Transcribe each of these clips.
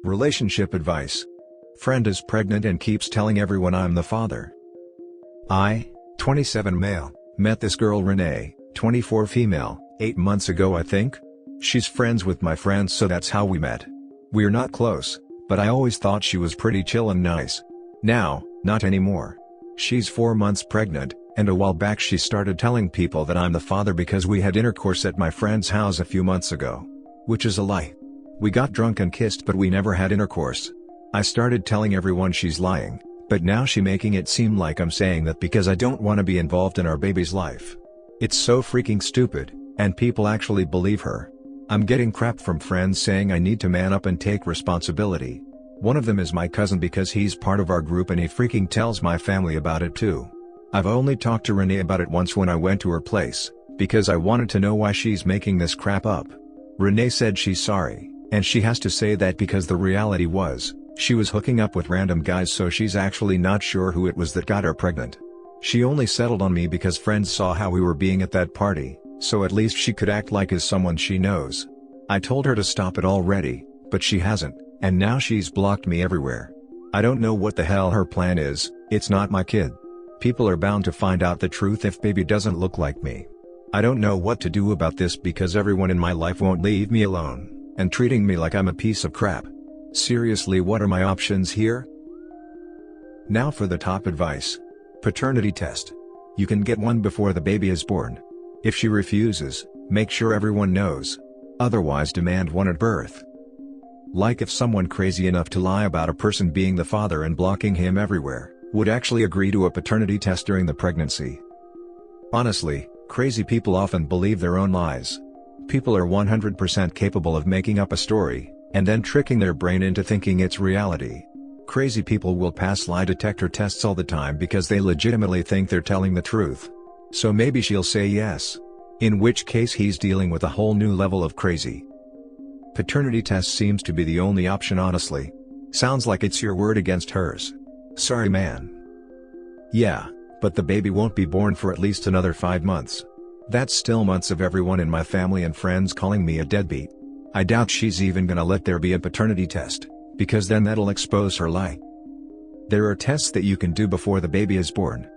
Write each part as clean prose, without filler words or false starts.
Relationship advice. Friend is pregnant and keeps telling everyone I'm the father. I, 27 male, met this girl Renee, 24 female, 8 months ago I think. She's friends with my friends, so that's how we met. We're not close, but I always thought she was pretty chill and nice. Now, not anymore. She's 4 months pregnant, and a while back she started telling people that I'm the father because we had intercourse at my friend's house a few months ago. Which is a lie. We got drunk and kissed, but we never had intercourse. I started telling everyone she's lying, but now she's making it seem like I'm saying that because I don't want to be involved in our baby's life. It's so freaking stupid, and people actually believe her. I'm getting crap from friends saying I need to man up and take responsibility. One of them is my cousin because he's part of our group and he freaking tells my family about it too. I've only talked to Renee about it once when I went to her place, because I wanted to know why she's making this crap up. Renee said she's sorry, and she has to say that because the reality was, she was hooking up with random guys, so she's actually not sure who it was that got her pregnant. She only settled on me because friends saw how we were being at that party, so at least she could act like is someone she knows. I told her to stop it already, but she hasn't, and now she's blocked me everywhere. I don't know what the hell her plan is. It's not my kid. People are bound to find out the truth if baby doesn't look like me. I don't know what to do about this because everyone in my life won't leave me alone, and treating me like I'm a piece of crap. Seriously, what are my options here? Now for the top advice. Paternity test. You can get one before the baby is born. If she refuses, make sure everyone knows. Otherwise demand one at birth. Like if someone crazy enough to lie about a person being the father and blocking him everywhere, would actually agree to a paternity test during the pregnancy. Honestly, crazy people often believe their own lies. People are 100% capable of making up a story, and then tricking their brain into thinking it's reality. Crazy people will pass lie detector tests all the time because they legitimately think they're telling the truth. So maybe she'll say yes. In which case he's dealing with a whole new level of crazy. Paternity test seems to be the only option, honestly. Sounds like it's your word against hers. Sorry man. Yeah, but the baby won't be born for at least another 5 months. That's still months of everyone in my family and friends calling me a deadbeat. I doubt she's even gonna let there be a paternity test, because then that'll expose her lie. There are tests that you can do before the baby is born.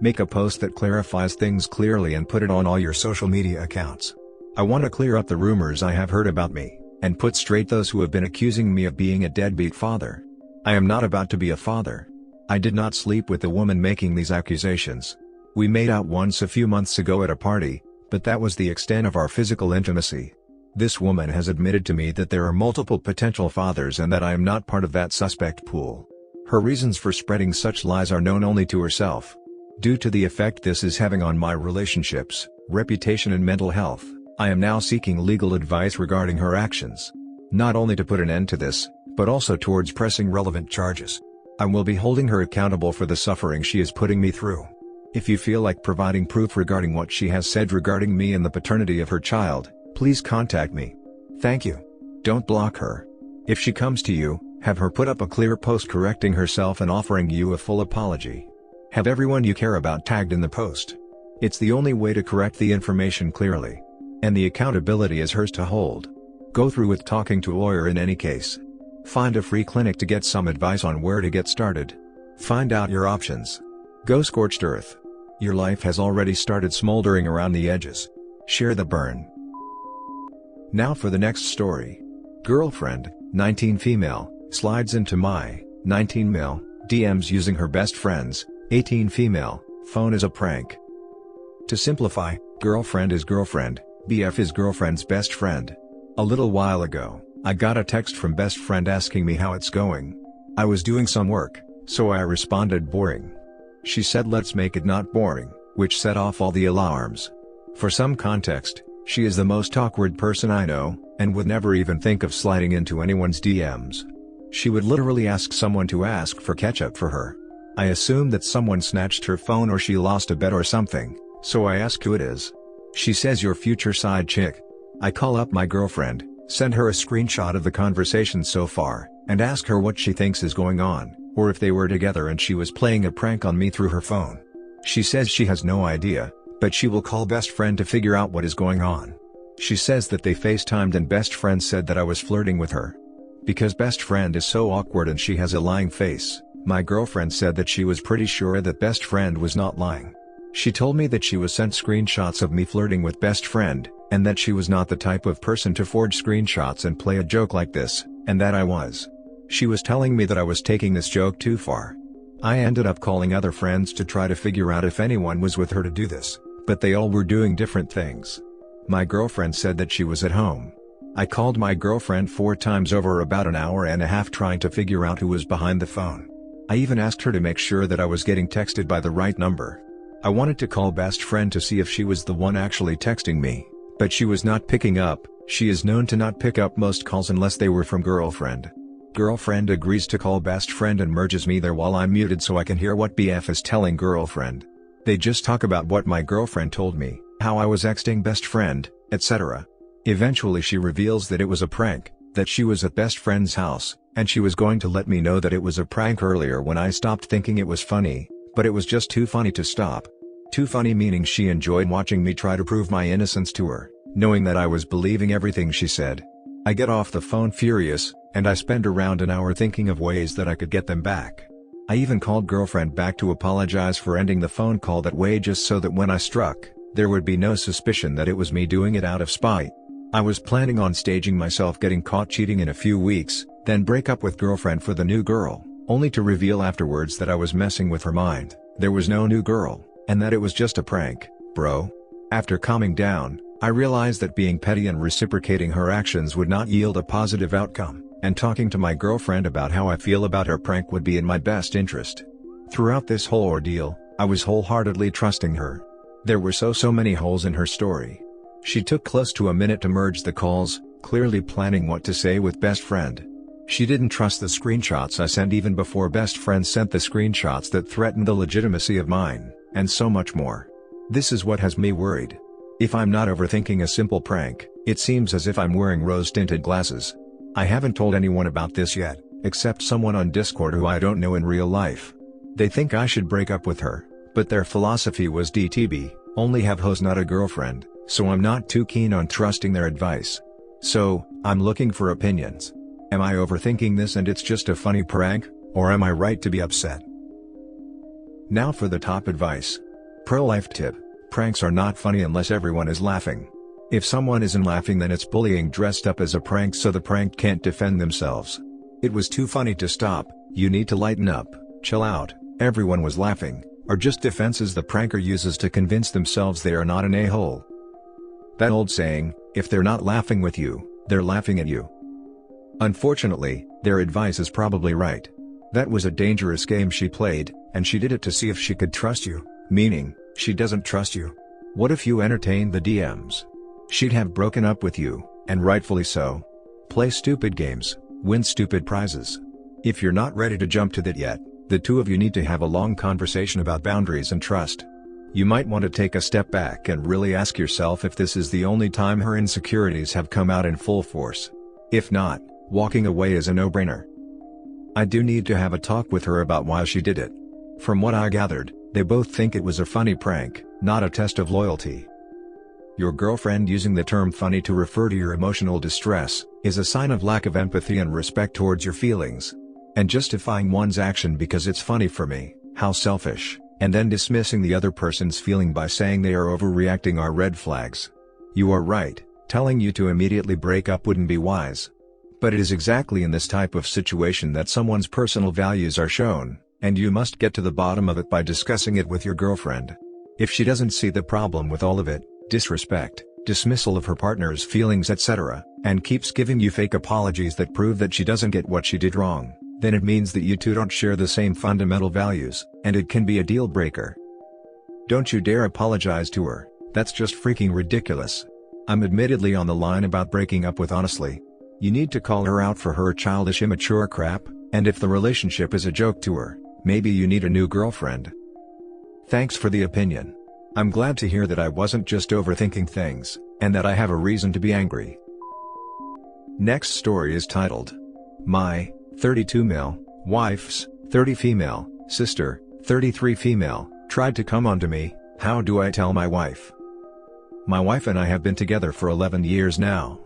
Make a post that clarifies things clearly and put it on all your social media accounts. I want to clear up the rumors I have heard about me, and put straight those who have been accusing me of being a deadbeat father. I am not about to be a father. I did not sleep with the woman making these accusations. We made out once a few months ago at a party, but that was the extent of our physical intimacy. This woman has admitted to me that there are multiple potential fathers and that I am not part of that suspect pool. Her reasons for spreading such lies are known only to herself. Due to the effect this is having on my relationships, reputation and mental health, I am now seeking legal advice regarding her actions. Not only to put an end to this, but also towards pressing relevant charges. I will be holding her accountable for the suffering she is putting me through. If you feel like providing proof regarding what she has said regarding me and the paternity of her child, please contact me. Thank you. Don't block her. If she comes to you, have her put up a clear post correcting herself and offering you a full apology. Have everyone you care about tagged in the post. It's the only way to correct the information clearly. And the accountability is hers to hold. Go through with talking to a lawyer in any case. Find a free clinic to get some advice on where to get started. Find out your options. Go scorched earth. Your life has already started smoldering around the edges. Share the burn. Now for the next story. Girlfriend, 19 female, slides into my, 19 male, DMs using her best friend's, 18 female, phone as a prank. To simplify, girlfriend is girlfriend, BF is girlfriend's best friend. A little while ago, I got a text from best friend asking me how it's going. I was doing some work, so I responded boring. She said let's make it not boring, which set off all the alarms. For some context, she is the most awkward person I know, and would never even think of sliding into anyone's DMs. She would literally ask someone to ask for ketchup for her. I assumed that someone snatched her phone or she lost a bet or something, so I ask who it is. She says your future side chick. I call up my girlfriend, send her a screenshot of the conversation so far, and ask her what she thinks is going on, or if they were together and she was playing a prank on me through her phone. She says she has no idea, but she will call best friend to figure out what is going on. She says that they FaceTimed and best friend said that I was flirting with her. Because best friend is so awkward and she has a lying face, my girlfriend said that she was pretty sure that best friend was not lying. She told me that she was sent screenshots of me flirting with best friend, and that she was not the type of person to forge screenshots and play a joke like this, and that I was. She was telling me that I was taking this joke too far. I ended up calling other friends to try to figure out if anyone was with her to do this, but they all were doing different things. My girlfriend said that she was at home. I called my girlfriend 4 times over about an hour and a half trying to figure out who was behind the phone. I even asked her to make sure that I was getting texted by the right number. I wanted to call best friend to see if she was the one actually texting me, but she was not picking up. She is known to not pick up most calls unless they were from girlfriend. Girlfriend agrees to call best friend and merges me there while I'm muted so I can hear what BF is telling girlfriend. They just talk about what my girlfriend told me, how I was texting best friend, etc. Eventually she reveals that it was a prank, that she was at best friend's house, and she was going to let me know that it was a prank earlier when I stopped thinking it was funny, but it was just too funny to stop. Too funny meaning she enjoyed watching me try to prove my innocence to her, knowing that I was believing everything she said. I get off the phone furious, and I spend around an hour thinking of ways that I could get them back. I even called girlfriend back to apologize for ending the phone call that way just so that when I struck, there would be no suspicion that it was me doing it out of spite. I was planning on staging myself getting caught cheating in a few weeks, then break up with girlfriend for the new girl, only to reveal afterwards that I was messing with her mind, there was no new girl, and that it was just a prank, bro. After calming down, I realized that being petty and reciprocating her actions would not yield a positive outcome, and talking to my girlfriend about how I feel about her prank would be in my best interest. Throughout this whole ordeal, I was wholeheartedly trusting her. There were so many holes in her story. She took close to a minute to merge the calls, clearly planning what to say with best friend. She didn't trust the screenshots I sent even before best friend sent the screenshots that threatened the legitimacy of mine, and so much more. This is what has me worried. If I'm not overthinking a simple prank, it seems as if I'm wearing rose-tinted glasses. I haven't told anyone about this yet, except someone on Discord who I don't know in real life. They think I should break up with her, but their philosophy was DTB, only have hoes not a girlfriend, so I'm not too keen on trusting their advice. So, I'm looking for opinions. Am I overthinking this and it's just a funny prank, or am I right to be upset? Now for the top advice. Pro-life tip: pranks are not funny unless everyone is laughing. If someone isn't laughing then it's bullying dressed up as a prank so the pranked can't defend themselves. It was too funny to stop, you need to lighten up, chill out, everyone was laughing, or just defenses the pranker uses to convince themselves they are not an a-hole. That old saying, if they're not laughing with you, they're laughing at you. Unfortunately, their advice is probably right. That was a dangerous game she played, and she did it to see if she could trust you, meaning, she doesn't trust you. What if you entertained the DMs? She'd have broken up with you, and rightfully so. Play stupid games, win stupid prizes. If you're not ready to jump to that yet, the two of you need to have a long conversation about boundaries and trust. You might want to take a step back and really ask yourself if this is the only time her insecurities have come out in full force. If not, walking away is a no-brainer. I do need to have a talk with her about why she did it. From what I gathered, they both think it was a funny prank, not a test of loyalty. Your girlfriend using the term funny to refer to your emotional distress, is a sign of lack of empathy and respect towards your feelings. And justifying one's action because it's funny for me, how selfish, and then dismissing the other person's feeling by saying they are overreacting are red flags. You are right, telling you to immediately break up wouldn't be wise. But it is exactly in this type of situation that someone's personal values are shown, and you must get to the bottom of it by discussing it with your girlfriend. If she doesn't see the problem with all of it, disrespect, dismissal of her partner's feelings etc., and keeps giving you fake apologies that prove that she doesn't get what she did wrong, then it means that you two don't share the same fundamental values, and it can be a deal breaker. Don't you dare apologize to her, that's just freaking ridiculous. I'm admittedly on the line about breaking up with honestly. You need to call her out for her childish immature crap, and if the relationship is a joke to her, maybe you need a new girlfriend. Thanks for the opinion. I'm glad to hear that I wasn't just overthinking things, and that I have a reason to be angry. Next story is titled, My, 32 male, wife's, 30 female, sister, 33 female, tried to come onto me, how do I tell my wife? My wife and I have been together for 11 years now.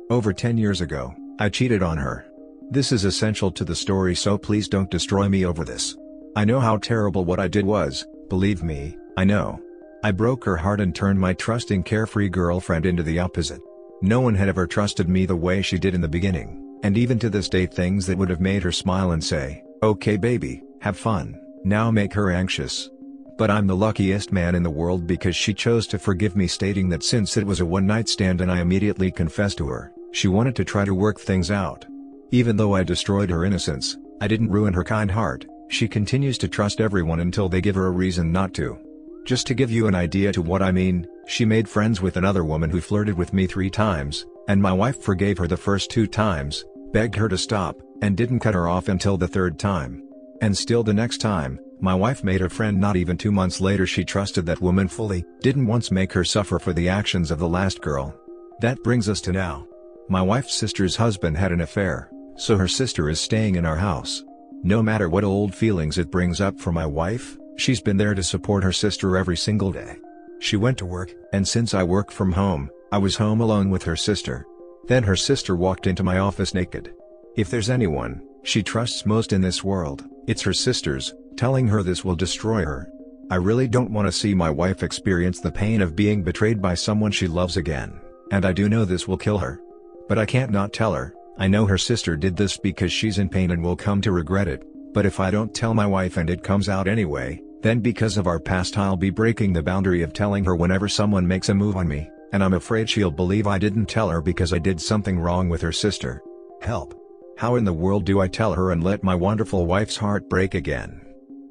Over 10 years ago, I cheated on her. This is essential to the story, so please don't destroy me over this. I know how terrible what I did was, believe me, I know. I broke her heart and turned my trusting carefree girlfriend into the opposite. No one had ever trusted me the way she did in the beginning, and even to this day things that would have made her smile and say, "Okay baby, have fun," now make her anxious. But I'm the luckiest man in the world because she chose to forgive me, stating that since it was a one-night stand and I immediately confessed to her, she wanted to try to work things out. Even though I destroyed her innocence, I didn't ruin her kind heart. She continues to trust everyone until they give her a reason not to. Just to give you an idea to what I mean, she made friends with another woman who flirted with me 3 times, and my wife forgave her the first 2 times, begged her to stop, and didn't cut her off until the 3rd time. And still the next time, my wife made her friend. Not even 2 months later she trusted that woman fully, didn't once make her suffer for the actions of the last girl. That brings us to now. My wife's sister's husband had an affair, so her sister is staying in our house. No matter what old feelings it brings up for my wife, she's been there to support her sister every single day. She went to work, and since I work from home, I was home alone with her sister. Then her sister walked into my office naked. If there's anyone she trusts most in this world, it's her sisters, telling her this will destroy her. I really don't want to see my wife experience the pain of being betrayed by someone she loves again, and I do know this will kill her. But I can't not tell her. I know her sister did this because she's in pain and will come to regret it, but if I don't tell my wife and it comes out anyway, then because of our past I'll be breaking the boundary of telling her whenever someone makes a move on me, and I'm afraid she'll believe I didn't tell her because I did something wrong with her sister. Help! How in the world do I tell her and let my wonderful wife's heart break again?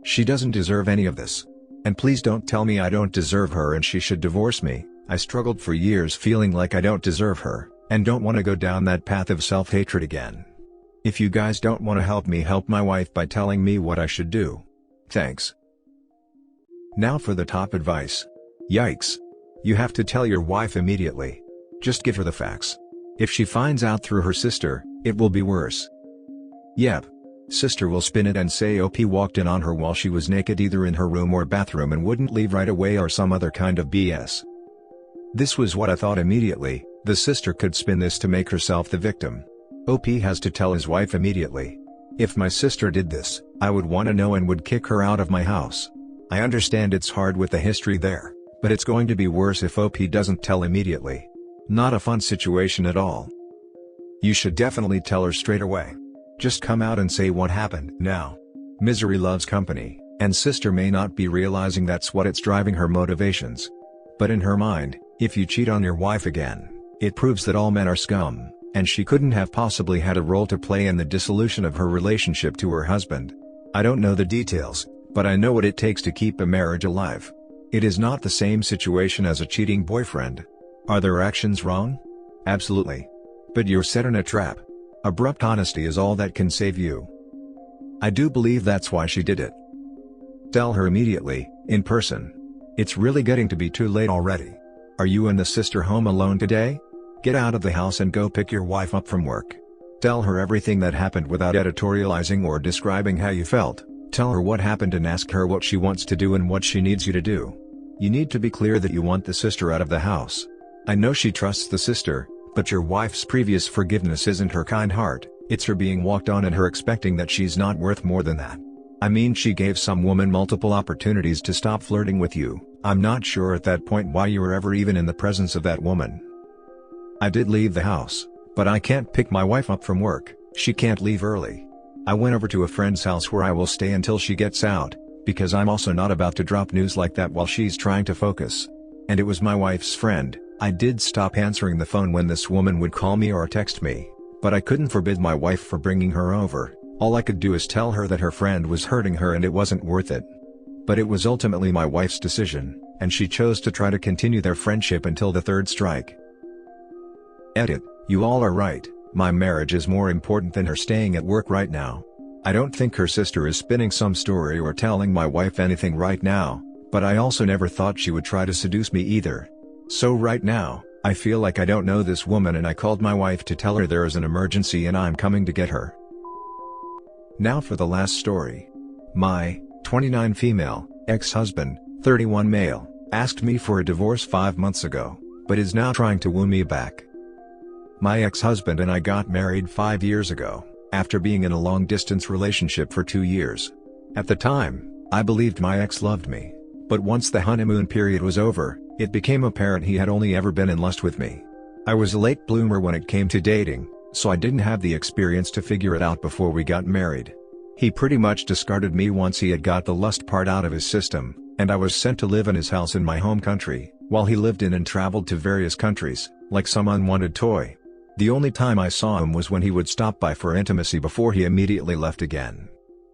She doesn't deserve any of this. And please don't tell me I don't deserve her and she should divorce me. I struggled for years feeling like I don't deserve her, and don't want to go down that path of self-hatred again. If you guys don't want to help me help my wife by telling me what I should do. Thanks. Now for the top advice. Yikes. You have to tell your wife immediately. Just give her the facts. If she finds out through her sister, it will be worse. Yep. Sister will spin it and say OP walked in on her while she was naked either in her room or bathroom and wouldn't leave right away or some other kind of BS. This was what I thought immediately. The sister could spin this to make herself the victim. OP has to tell his wife immediately. If my sister did this, I would want to know and would kick her out of my house. I understand it's hard with the history there, but it's going to be worse if OP doesn't tell immediately. Not a fun situation at all. You should definitely tell her straight away. Just come out and say what happened. Now, misery loves company, and sister may not be realizing that's what it's driving her motivations. But in her mind, if you cheat on your wife again, it proves that all men are scum, and she couldn't have possibly had a role to play in the dissolution of her relationship to her husband. I don't know the details, but I know what it takes to keep a marriage alive. It is not the same situation as a cheating boyfriend. Are their actions wrong? Absolutely. But you're set in a trap. Abrupt honesty is all that can save you. I do believe that's why she did it. Tell her immediately, in person. It's really getting to be too late already. Are you and the sister home alone today? Get out of the house and go pick your wife up from work. Tell her everything that happened without editorializing or describing how you felt. Tell her what happened and ask her what she wants to do and what she needs you to do. You need to be clear that you want the sister out of the house. I know she trusts the sister, but your wife's previous forgiveness isn't her kind heart, it's her being walked on and her expecting that she's not worth more than that. I mean, she gave some woman multiple opportunities to stop flirting with you. I'm not sure at that point why you were ever even in the presence of that woman. I did leave the house, but I can't pick my wife up from work. She can't leave early. I went over to a friend's house where I will stay until she gets out, because I'm also not about to drop news like that while she's trying to focus. And it was my wife's friend. I did stop answering the phone when this woman would call me or text me, but I couldn't forbid my wife for bringing her over. All I could do is tell her that her friend was hurting her and it wasn't worth it. But it was ultimately my wife's decision, and she chose to try to continue their friendship until the third strike. Edit, you all are right, my marriage is more important than her staying at work right now. I don't think her sister is spinning some story or telling my wife anything right now, but I also never thought she would try to seduce me either. So right now, I feel like I don't know this woman and I called my wife to tell her there is an emergency and I'm coming to get her. Now for the last story. My 29 female, ex-husband, 31 male, asked me for a divorce 5 months ago, but is now trying to woo me back. My ex-husband and I got married 5 years ago, after being in a long-distance relationship for 2 years. At the time, I believed my ex loved me, but once the honeymoon period was over, it became apparent he had only ever been in lust with me. I was a late bloomer when it came to dating, so I didn't have the experience to figure it out before we got married. He pretty much discarded me once he had got the lust part out of his system, and I was sent to live in his house in my home country, while he lived in and traveled to various countries, like some unwanted toy. The only time I saw him was when he would stop by for intimacy before he immediately left again.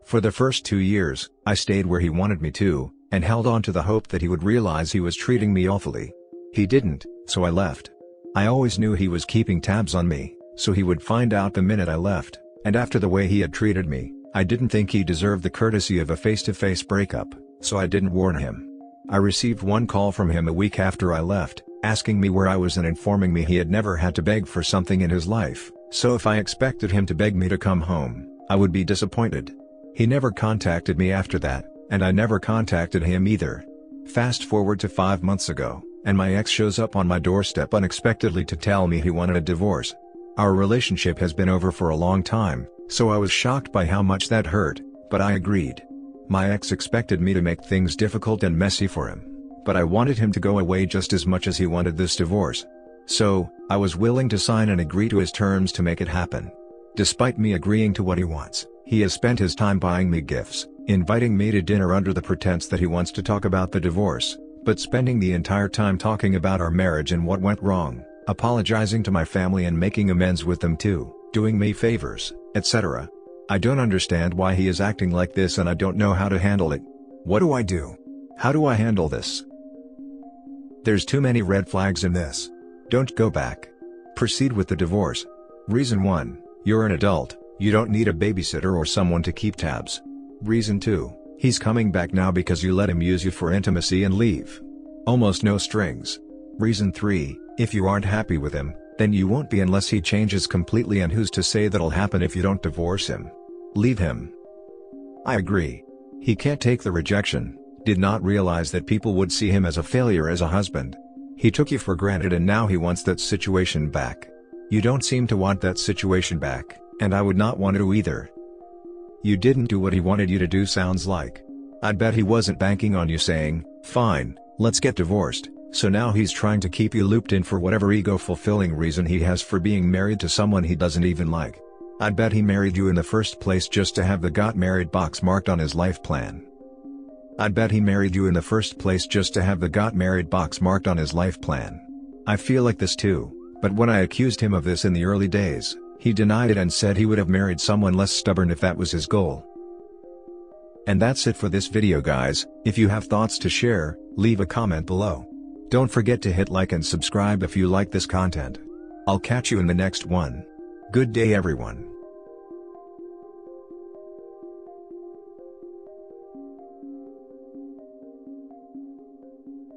For the first 2 years, I stayed where he wanted me to, and held on to the hope that he would realize he was treating me awfully. He didn't, so I left. I always knew he was keeping tabs on me, so he would find out the minute I left, and after the way he had treated me, I didn't think he deserved the courtesy of a face-to-face breakup, so I didn't warn him. I received one call from him a week after I left, asking me where I was and informing me he had never had to beg for something in his life, so if I expected him to beg me to come home, I would be disappointed. He never contacted me after that, and I never contacted him either. Fast forward to 5 months ago, and my ex shows up on my doorstep unexpectedly to tell me he wanted a divorce. Our relationship has been over for a long time, so I was shocked by how much that hurt, but I agreed. My ex expected me to make things difficult and messy for him, but I wanted him to go away just as much as he wanted this divorce. So, I was willing to sign and agree to his terms to make it happen. Despite me agreeing to what he wants, he has spent his time buying me gifts, inviting me to dinner under the pretense that he wants to talk about the divorce, but spending the entire time talking about our marriage and what went wrong, apologizing to my family and making amends with them too, doing me favors, etc. I don't understand why he is acting like this and I don't know how to handle it. What do I do? How do I handle this? There's too many red flags in this. Don't go back. Proceed with the divorce. Reason 1, you're an adult, you don't need a babysitter or someone to keep tabs. Reason 2, he's coming back now because you let him use you for intimacy and leave. Almost no strings. Reason 3, if you aren't happy with him, then you won't be unless he changes completely, and who's to say that'll happen if you don't divorce him? Leave him. I agree. He can't take the rejection, did not realize that people would see him as a failure as a husband. He took you for granted and now he wants that situation back. You don't seem to want that situation back, and I would not want to either. You didn't do what he wanted you to do, sounds like. I'd bet he wasn't banking on you saying, fine, let's get divorced, so now he's trying to keep you looped in for whatever ego-fulfilling reason he has for being married to someone he doesn't even like. I'd bet he married you in the first place just to have the got married box marked on his life plan. I'd bet he married you in the first place just to have the got married box marked on his life plan. I feel like this too, but when I accused him of this in the early days, he denied it and said he would have married someone less stubborn if that was his goal. And that's it for this video, guys. If you have thoughts to share, leave a comment below. Don't forget to hit like and subscribe if you like this content. I'll catch you in the next one. Good day, everyone.